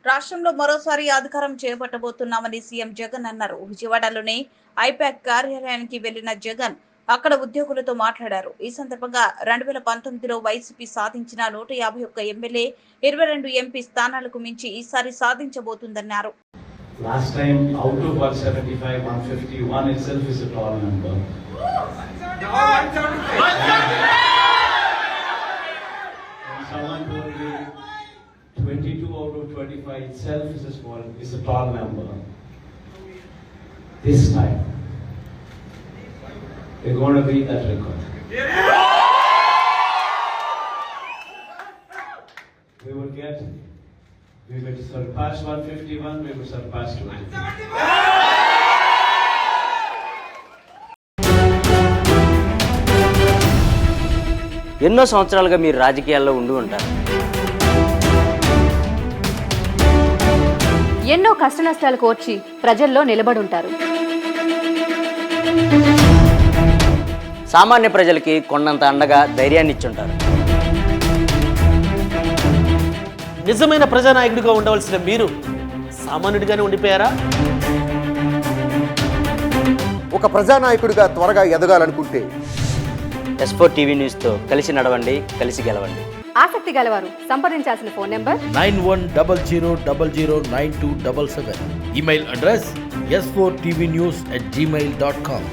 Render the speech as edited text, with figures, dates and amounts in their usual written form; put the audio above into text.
రాష్ట్రంలో మరోసారి అధికారం చేపట్టబోతున్నామని సీఎం జగన్ అన్నారు. విజయవాడలోని ఐపాక్ కార్యాలయానికి వెళ్లిన జగన్ అక్కడ ఉద్యోగులతో మాట్లాడారు. ఈ సందర్భంగా 2019లో వైసీపీ సాధించిన 151 ఎమ్మెల్యే, 22 ఎంపీ స్థానాలకు మించి ఈసారి సాధించబోతుందన్నారు. Last time out of 175, 151 itself is a tall number. 22 out of 25 itself is a tall number. This time, we're going to beat that record. We will surpass 151, we will surpass 250. ఎన్నో సంవత్సరాలుగా మీరు రాజకీయాల్లో ఉండి ఉంటారు. ఎన్నో కష్టనష్టాలు కోర్చి ప్రజల్లో నిలబడి ఉంటారు. సామాన్య ప్రజలకి కొండంత అండగా ధైర్యాన్ని ఇచ్చుంటారు. నిజమైన ప్రజానాయకుడిగా ఉండవలసిన మీరు సామాన్యుడిగానే ఉండిపోయారా? ఒక ప్రజానాయకుడిగా త్వరగా ఎదగాలనుకుంటే S4 టీవీ న్యూస్తో కలిసి నడవండి, కలిసి గెలవండి. ఆసక్తి గలవారు సంప్రదించాల్సిన phone number 9100009277. Email address s4tvnews@gmail.com.